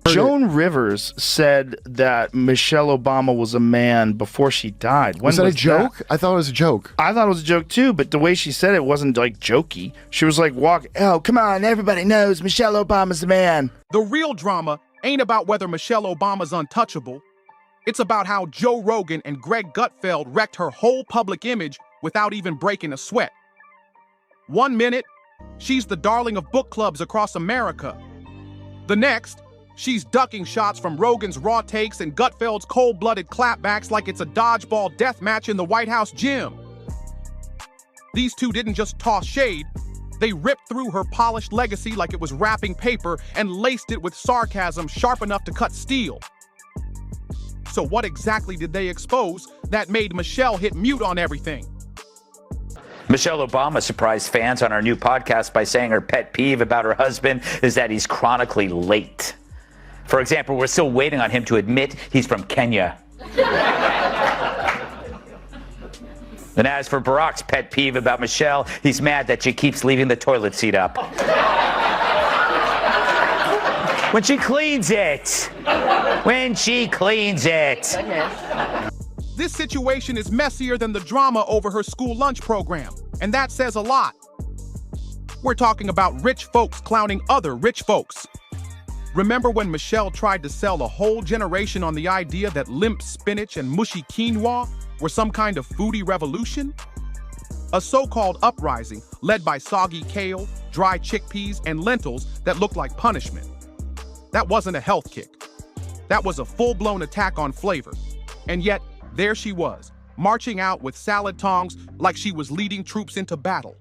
Joan Rivers said that Michelle Obama was a man before she died. Was that a joke? I thought it was a joke. I thought it was a joke too, but the way she said it wasn't like jokey. She was like, oh, come on, everybody knows Michelle Obama's the man. The real drama ain't about whether Michelle Obama's untouchable. It's about how Joe Rogan and Greg Gutfeld wrecked her whole public image without even breaking a sweat. 1 minute, she's the darling of book clubs across America. The next, she's ducking shots from Rogan's raw takes and Gutfeld's cold-blooded clapbacks like it's a dodgeball death match in the White House gym. These two didn't just toss shade, they ripped through her polished legacy like it was wrapping paper and laced it with sarcasm sharp enough to cut steel. So what exactly did they expose that made Michelle hit mute on everything? Michelle Obama surprised fans on our new podcast by saying her pet peeve about her husband is that he's chronically late. For example, we're still waiting on him to admit he's from Kenya. And as for Barack's pet peeve about Michelle, he's mad that she keeps leaving the toilet seat up. When she cleans it. When she cleans it. Goodness. This situation is messier than the drama over her school lunch program, and that says a lot. We're talking about rich folks clowning other rich folks. Remember when Michelle tried to sell a whole generation on the idea that limp spinach and mushy quinoa were some kind of foodie revolution? A so-called uprising led by soggy kale, dry chickpeas, and lentils that looked like punishment. That wasn't a health kick. That was a full-blown attack on flavor. And yet, there she was, marching out with salad tongs like she was leading troops into battle.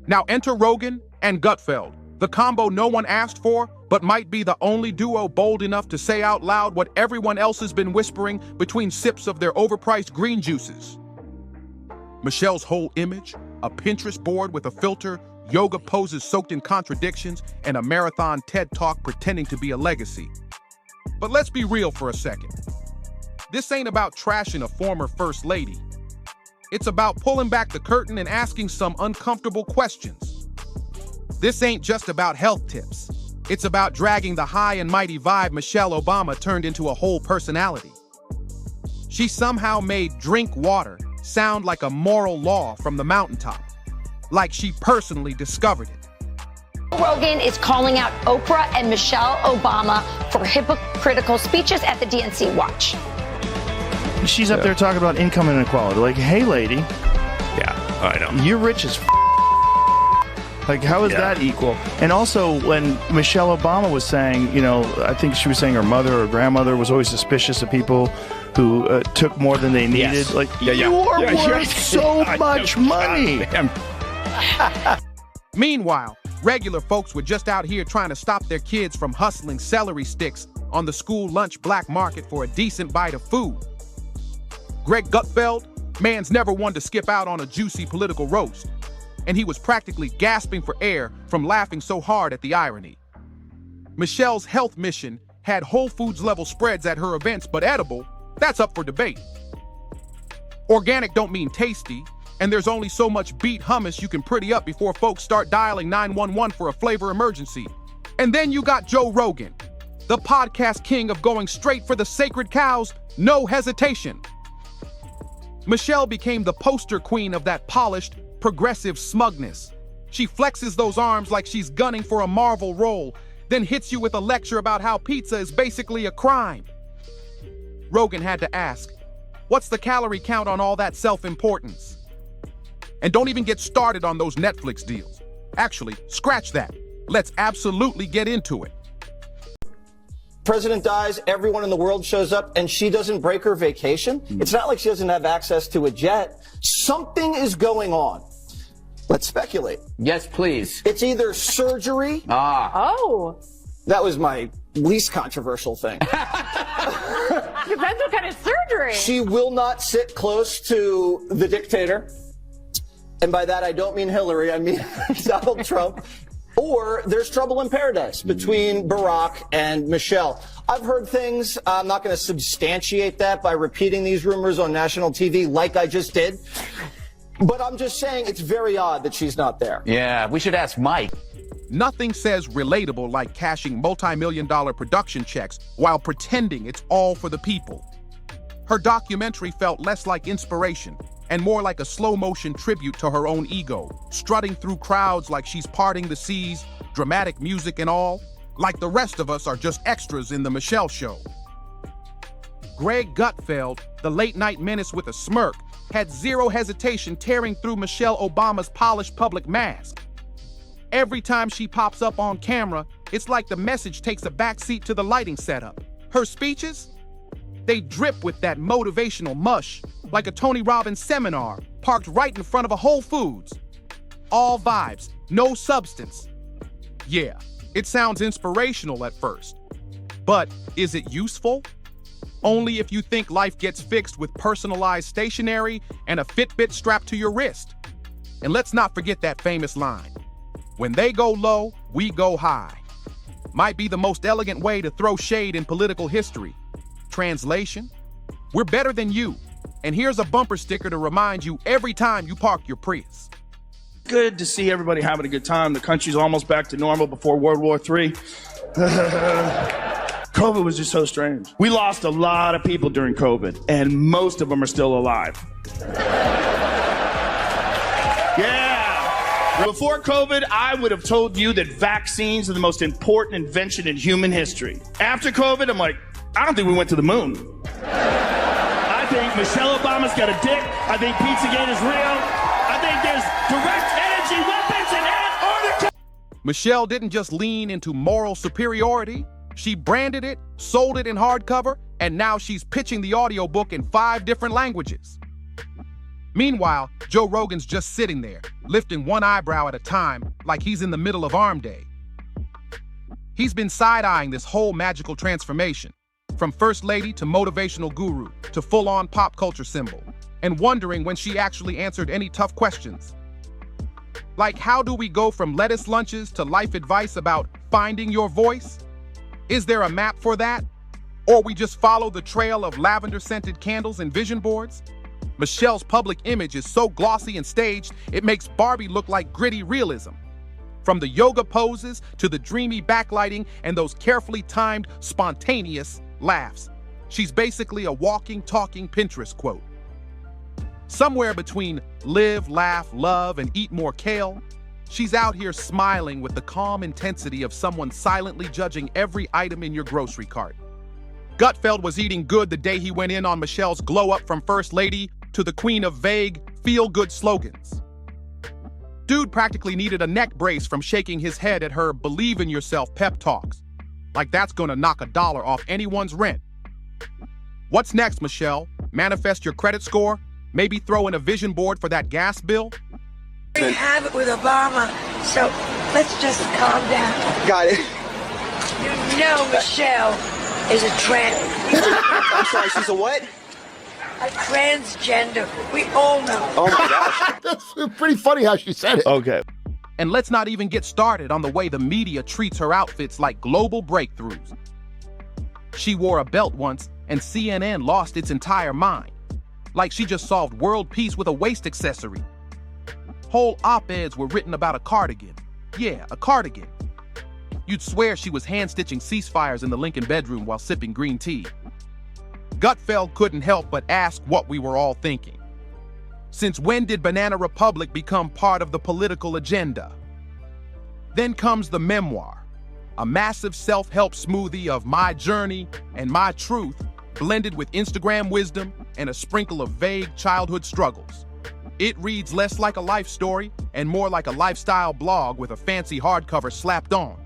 Now enter Rogan and Gutfeld, the combo no one asked for, but might be the only duo bold enough to say out loud what everyone else has been whispering between sips of their overpriced green juices. Michelle's whole image, a Pinterest board with a filter, yoga poses soaked in contradictions, and a marathon TED Talk pretending to be a legacy. But let's be real for a second. This ain't about trashing a former first lady. It's about pulling back the curtain and asking some uncomfortable questions. This ain't just about health tips. It's about dragging the high and mighty vibe Michelle Obama turned into a whole personality. She somehow made drink water sound like a moral law from the mountaintop, like she personally discovered it. Rogan is calling out Oprah and Michelle Obama for hypocritical speeches at the DNC Watch. She's up there talking about income inequality. Like, hey, lady. Yeah, I know. You're rich as Like, how is that equal? And also, when Michelle Obama was saying, you know, I think she was saying her mother or grandmother was always suspicious of people who took more than they needed. Yes. Like, you are worth so much money. Meanwhile, regular folks were just out here trying to stop their kids from hustling celery sticks on the school lunch black market for a decent bite of food. Greg Gutfeld, man's never one to skip out on a juicy political roast, and he was practically gasping for air from laughing so hard at the irony. Michelle's health mission had Whole Foods level spreads at her events, but edible, that's up for debate. Organic don't mean tasty, and there's only so much beet hummus you can pretty up before folks start dialing 911 for a flavor emergency. And then you got Joe Rogan, the podcast king of going straight for the sacred cows, no hesitation. Michelle became the poster queen of that polished, progressive smugness. She flexes those arms like she's gunning for a Marvel role, then hits you with a lecture about how pizza is basically a crime. Rogan had to ask, what's the calorie count on all that self-importance? And don't even get started on those Netflix deals. Actually, scratch that. Let's absolutely get into it. President dies, everyone in the world shows up, and she doesn't break her vacation. It's not like she doesn't have access to a jet. Something is going on. Let's speculate. Yes, please. It's either surgery. Oh. That was my least controversial thing. Depends what kind of surgery. She will not sit close to the dictator. And by that, I don't mean Hillary, I mean Donald Trump. Or there's trouble in paradise between Barack and Michelle. I've heard things. I'm not going to substantiate that by repeating these rumors on national TV like I just did. But I'm just saying it's very odd that she's not there. Yeah, we should ask Mike. Nothing says relatable like cashing multi-million-dollar production checks while pretending it's all for the people. Her documentary felt less like inspiration and more like a slow-motion tribute to her own ego, strutting through crowds like she's parting the seas, dramatic music and all, like the rest of us are just extras in the Michelle show. Greg Gutfeld, the late-night menace with a smirk, had zero hesitation tearing through Michelle Obama's polished public mask. Every time she pops up on camera, it's like the message takes a backseat to the lighting setup. Her speeches? They drip with that motivational mush, like a Tony Robbins seminar parked right in front of a Whole Foods. All vibes, no substance. Yeah, it sounds inspirational at first. But is it useful? Only if you think life gets fixed with personalized stationery and a Fitbit strapped to your wrist. And let's not forget that famous line, "When they go low, we go high." Might be the most elegant way to throw shade in political history. Translation: we're better than you. And here's a bumper sticker to remind you every time you park your Prius. Good to see everybody having a good time. The country's almost back to normal before World War III. COVID was just so strange. We lost a lot of people during COVID, and most of them are still alive. Yeah. Before COVID, I would have told you that vaccines are the most important invention in human history. After COVID, I'm like, I don't think we went to the moon. I think Michelle Obama's got a dick. I think Pizzagate is real. I think there's direct energy weapons in Antarctica. Michelle didn't just lean into moral superiority. She branded it, sold it in hardcover, and now she's pitching the audiobook in 5 different languages. Meanwhile, Joe Rogan's just sitting there, lifting one eyebrow at a time, like he's in the middle of arm day. He's been side-eyeing this whole magical transformation, from first lady to motivational guru to full-on pop culture symbol, and wondering when she actually answered any tough questions. Like, how do we go from lettuce lunches to life advice about finding your voice? Is there a map for that? Or we just follow the trail of lavender-scented candles and vision boards? Michelle's public image is so glossy and staged, it makes Barbie look like gritty realism. From the yoga poses to the dreamy backlighting and those carefully timed, spontaneous laughs. She's basically a walking, talking Pinterest quote. Somewhere between live, laugh, love, and eat more kale, she's out here smiling with the calm intensity of someone silently judging every item in your grocery cart. Gutfeld was eating good the day he went in on Michelle's glow-up from First Lady to the queen of vague, feel-good slogans. Dude practically needed a neck brace from shaking his head at her believe-in-yourself pep talks. Like that's gonna knock $1 off anyone's rent. What's next, Michelle? Manifest your credit score? Maybe throw in a vision board for that gas bill? We have it with Obama, so let's just calm down. Got it. You know Michelle is a I'm sorry, she's a what? a transgender. We all know. Oh my gosh. That's pretty funny how she said it. Okay. And let's not even get started on the way the media treats her outfits like global breakthroughs. She wore a belt once, and CNN lost its entire mind. Like she just solved world peace with a waist accessory. Whole op-eds were written about a cardigan. Yeah, a cardigan. You'd swear she was hand-stitching ceasefires in the Lincoln bedroom while sipping green tea. Gutfeld couldn't help but ask what we were all thinking. Since when did Banana Republic become part of the political agenda? Then comes the memoir, a massive self-help smoothie of my journey and my truth, blended with Instagram wisdom and a sprinkle of vague childhood struggles. It reads less like a life story and more like a lifestyle blog with a fancy hardcover slapped on.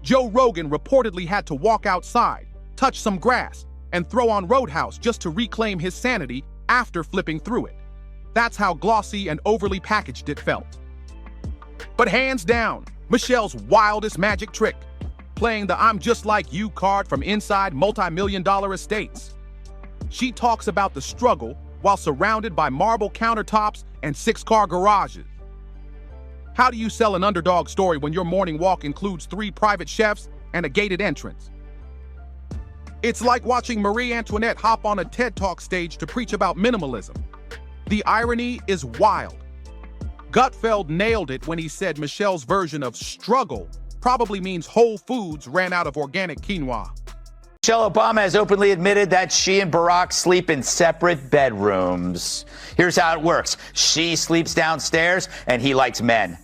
Joe Rogan reportedly had to walk outside, touch some grass, and throw on Roadhouse just to reclaim his sanity after flipping through it. That's how glossy and overly packaged it felt. But hands down, Michelle's wildest magic trick, playing the I'm just like you card from inside multi-million-dollar estates. She talks about the struggle while surrounded by marble countertops and 6-car garages. How do you sell an underdog story when your morning walk includes 3 private chefs and a gated entrance? It's like watching Marie Antoinette hop on a TED Talk stage to preach about minimalism. The irony is wild. Gutfeld nailed it when he said Michelle's version of struggle probably means Whole Foods ran out of organic quinoa. Michelle Obama has openly admitted that she and Barack sleep in separate bedrooms. Here's how it works. She sleeps downstairs and he likes men.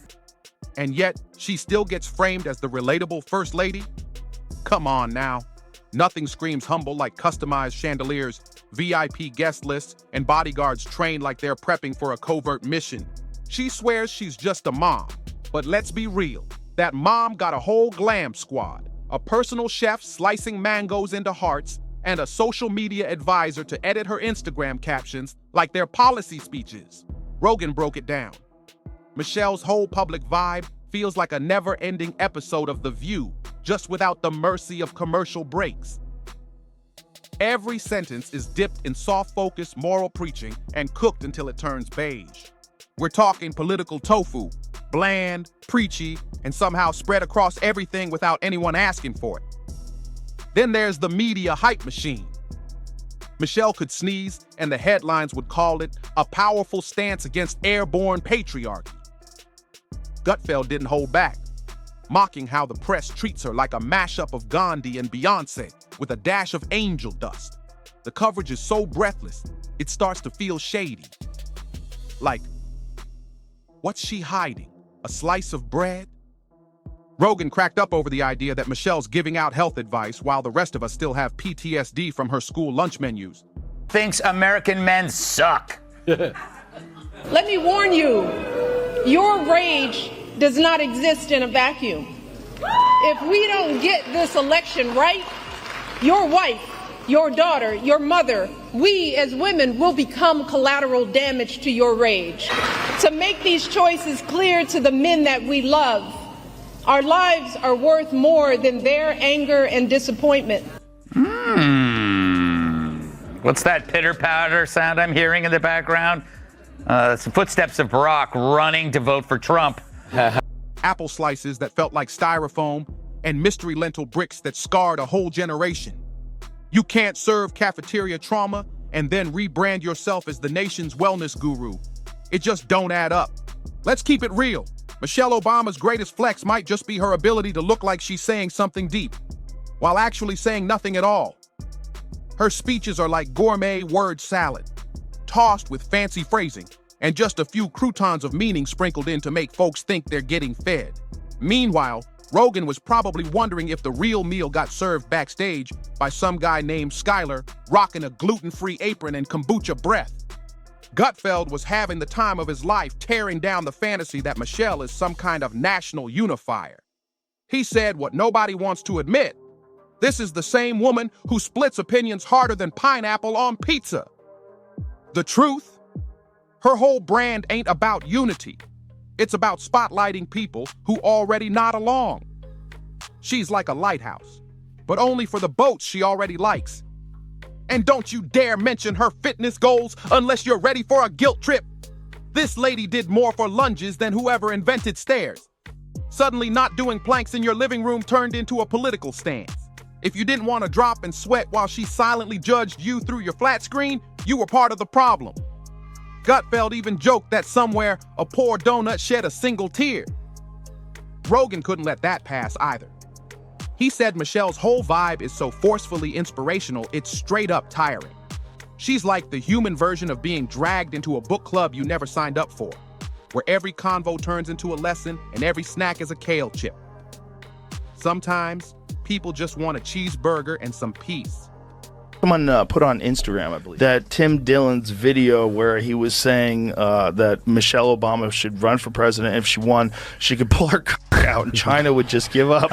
And yet, she still gets framed as the relatable first lady? Come on now. Nothing screams humble like customized chandeliers, VIP guest lists, and bodyguards trained like they're prepping for a covert mission. She swears she's just a mom. But let's be real. That mom got a whole glam squad. A personal chef slicing mangoes into hearts, and a social media advisor to edit her Instagram captions like they're policy speeches. Rogan broke it down. Michelle's whole public vibe feels like a never-ending episode of The View, just without the mercy of commercial breaks. Every sentence is dipped in soft-focused moral preaching and cooked until it turns beige. We're talking political tofu, bland, preachy, and somehow spread across everything without anyone asking for it. Then there's the media hype machine. Michelle could sneeze, and the headlines would call it a powerful stance against airborne patriarchy. Gutfeld didn't hold back, mocking how the press treats her like a mashup of Gandhi and Beyonce with a dash of angel dust. The coverage is so breathless, it starts to feel shady. Like, what's she hiding? A slice of bread? Rogan cracked up over the idea that Michelle's giving out health advice while the rest of us still have PTSD from her school lunch menus. Thinks American men suck. Let me warn you, your rage does not exist in a vacuum. If we don't get this election right, your wife, your daughter, your mother, we as women will become collateral damage to your rage. To make these choices clear to the men that we love, our lives are worth more than their anger and disappointment. What's that pitter-patter sound I'm hearing in the background? It's the footsteps of Barack running to vote for Trump. Apple slices that felt like styrofoam and mystery lentil bricks that scarred a whole generation. You can't serve cafeteria trauma and then rebrand yourself as the nation's wellness guru. It just don't add up. Let's keep it real. Michelle Obama's greatest flex might just be her ability to look like she's saying something deep, while actually saying nothing at all. Her speeches are like gourmet word salad, tossed with fancy phrasing, and just a few croutons of meaning sprinkled in to make folks think they're getting fed. Meanwhile, Rogan was probably wondering if the real meal got served backstage by some guy named Skyler rocking a gluten-free apron and kombucha breath. Gutfeld was having the time of his life tearing down the fantasy that Michelle is some kind of national unifier. He said what nobody wants to admit. This is the same woman who splits opinions harder than pineapple on pizza. The truth? Her whole brand ain't about unity. It's about spotlighting people who already nod along. She's like a lighthouse, but only for the boats she already likes. And don't you dare mention her fitness goals unless you're ready for a guilt trip. This lady did more for lunges than whoever invented stairs. Suddenly not doing planks in your living room turned into a political stance. If you didn't want to drop and sweat while she silently judged you through your flat screen, you were part of the problem. Gutfeld even joked that somewhere a poor donut shed a single tear. Rogan couldn't let that pass either. He said Michelle's whole vibe is so forcefully inspirational, it's straight up tiring. She's like the human version of being dragged into a book club you never signed up for, where every convo turns into a lesson and every snack is a kale chip. Sometimes, people just want a cheeseburger and some peace. Someone put on Instagram, I believe, that Tim Dillon's video where he was saying that Michelle Obama should run for president. If she won, she could pull her cock out and China would just give up.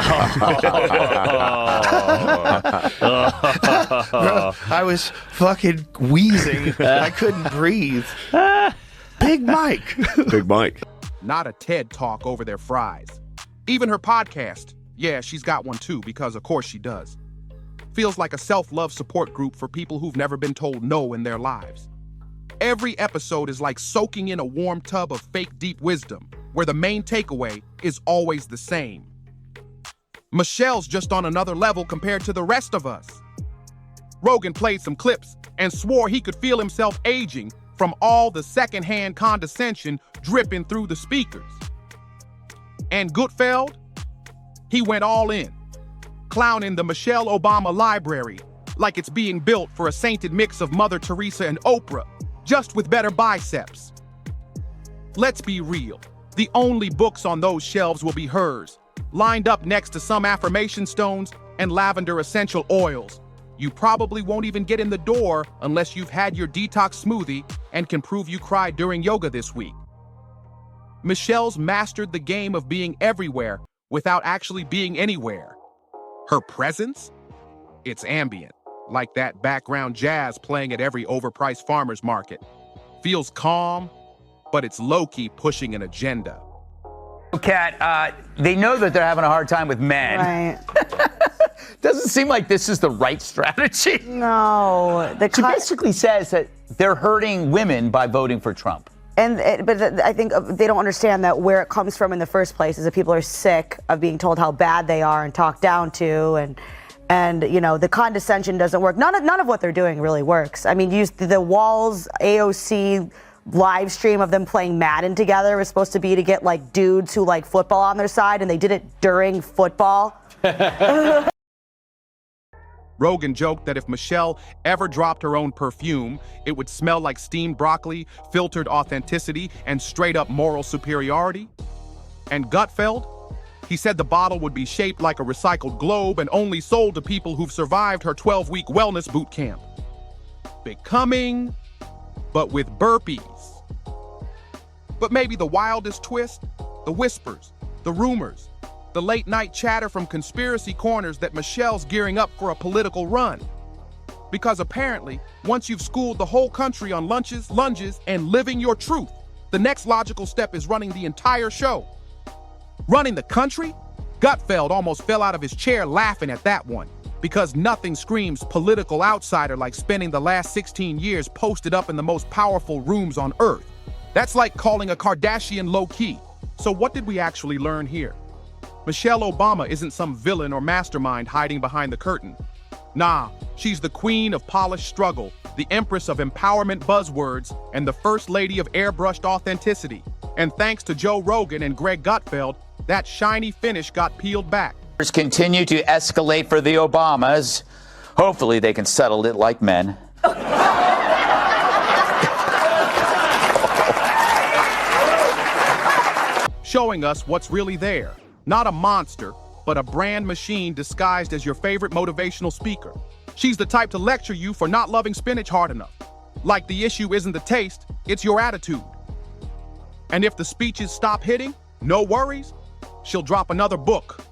I was fucking wheezing. I couldn't breathe. Big Mike. Big Mike. Not a TED Talk over their fries. Even her podcast, yeah, she's got one too, because of course she does. Feels like a self-love support group for people who've never been told no in their lives. Every episode is like soaking in a warm tub of fake deep wisdom, where the main takeaway is always the same. Michelle's just on another level compared to the rest of us. Rogan played some clips and swore he could feel himself aging from all the secondhand condescension dripping through the speakers. And Gutfeld, he went all in, clowning the Michelle Obama library like it's being built for a sainted mix of Mother Teresa and Oprah, just with better biceps. Let's be real. The only books on those shelves will be hers, lined up next to some affirmation stones and lavender essential oils. You probably won't even get in the door unless you've had your detox smoothie and can prove you cried during yoga this week. Michelle's mastered the game of being everywhere without actually being anywhere. Her presence? It's ambient, like that background jazz playing at every overpriced farmer's market. Feels calm, but it's low-key pushing an agenda. Kat, they know that they're having a hard time with men. Right. Doesn't seem like this is the right strategy. No. She basically says that they're hurting women by voting for Trump. But I think they don't understand that where it comes from in the first place is that people are sick of being told how bad they are and talked down to, and you know, the condescension doesn't work. None of what they're doing really works. I mean, the Walls AOC live stream of them playing Madden together was supposed to be to get like dudes who like football on their side, and they did it during football. Rogan joked that if Michelle ever dropped her own perfume, it would smell like steamed broccoli, filtered authenticity, and straight-up moral superiority. And Gutfeld, he said the bottle would be shaped like a recycled globe and only sold to people who've survived her 12-week wellness boot camp. Becoming, but with burpees. But maybe the wildest twist, the whispers, the rumors, the late-night chatter from conspiracy corners that Michelle's gearing up for a political run. Because apparently, once you've schooled the whole country on lunges, and living your truth, the next logical step is running the entire show. Running the country? Gutfeld almost fell out of his chair laughing at that one, because nothing screams political outsider like spending the last 16 years posted up in the most powerful rooms on Earth. That's like calling a Kardashian low-key. So what did we actually learn here? Michelle Obama isn't some villain or mastermind hiding behind the curtain. Nah, she's the queen of polished struggle, the empress of empowerment buzzwords, and the first lady of airbrushed authenticity. And thanks to Joe Rogan and Greg Gutfeld, that shiny finish got peeled back. Continue to escalate for the Obamas. Hopefully they can settle it like men. Showing us what's really there. Not a monster, but a brand machine disguised as your favorite motivational speaker. She's the type to lecture you for not loving spinach hard enough. Like the issue isn't the taste, it's your attitude. And if the speeches stop hitting, no worries, she'll drop another book.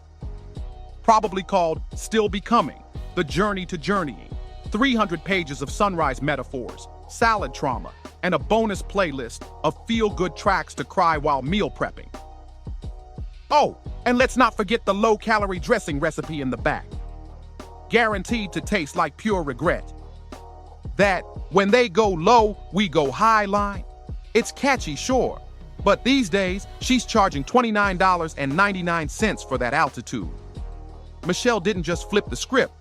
Probably called Still Becoming, The Journey to Journeying. 300 pages of sunrise metaphors, salad trauma, and a bonus playlist of feel-good tracks to cry while meal prepping. Oh, and let's not forget the low-calorie dressing recipe in the back. Guaranteed to taste like pure regret. That, when they go low, we go high line. It's catchy, sure, but these days, she's charging $29.99 for that altitude. Michelle didn't just flip the script,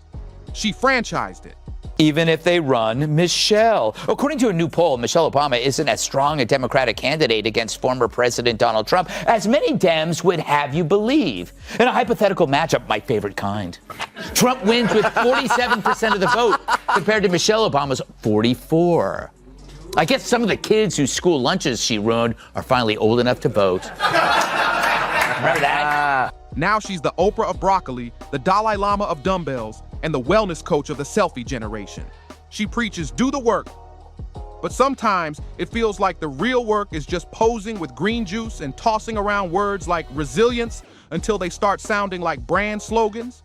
she franchised it. Even if they run Michelle. According to a new poll, Michelle Obama isn't as strong a Democratic candidate against former President Donald Trump as many Dems would have you believe. In a hypothetical matchup, my favorite kind, Trump wins with 47% of the vote compared to Michelle Obama's 44%. I guess some of the kids whose school lunches she ruined are finally old enough to vote. Remember that? Now she's the Oprah of broccoli, the Dalai Lama of dumbbells, and the wellness coach of the selfie generation. She preaches do the work, but sometimes it feels like the real work is just posing with green juice and tossing around words like resilience until they start sounding like brand slogans.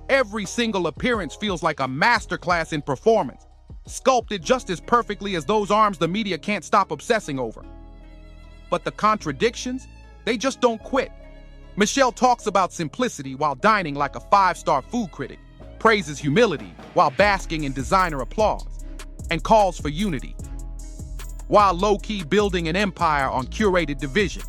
Every single appearance feels like a masterclass in performance, sculpted just as perfectly as those arms the media can't stop obsessing over. But the contradictions, they just don't quit. Michelle talks about simplicity while dining like a 5-star food critic, praises humility while basking in designer applause, and calls for unity, while low-key building an empire on curated division.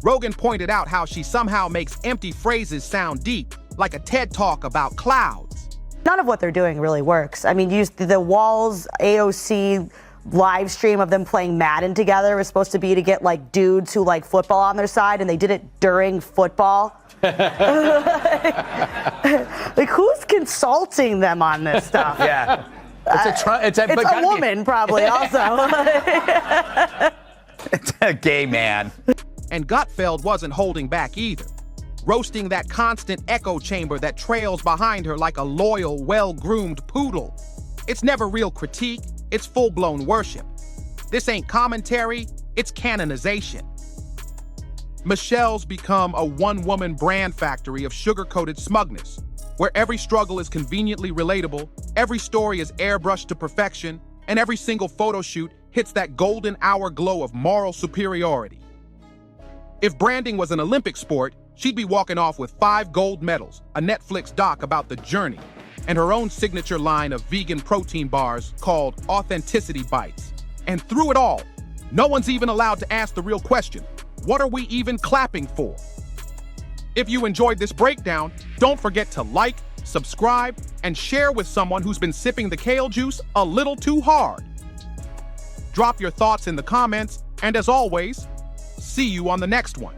Rogan pointed out how she somehow makes empty phrases sound deep, like a TED Talk about clouds. None of what they're doing really works. I mean, the Walls AOC live stream of them playing Madden together was supposed to be to get like dudes who like football on their side, and they did it during football. Like, who's consulting them on this stuff? Yeah. It's a woman, probably, also. It's a gay man. And Gutfeld wasn't holding back either, roasting that constant echo chamber that trails behind her like a loyal, well-groomed poodle. It's never real critique, it's full-blown worship. This ain't commentary, it's canonization. Michelle's become a one-woman brand factory of sugar-coated smugness, where every struggle is conveniently relatable, every story is airbrushed to perfection, and every single photo shoot hits that golden hour glow of moral superiority. If branding was an Olympic sport, she'd be walking off with 5 gold medals, a Netflix doc about the journey, and her own signature line of vegan protein bars called Authenticity Bites. And through it all, no one's even allowed to ask the real question: what are we even clapping for? If you enjoyed this breakdown, don't forget to like, subscribe, and share with someone who's been sipping the kale juice a little too hard. Drop your thoughts in the comments, and as always, see you on the next one.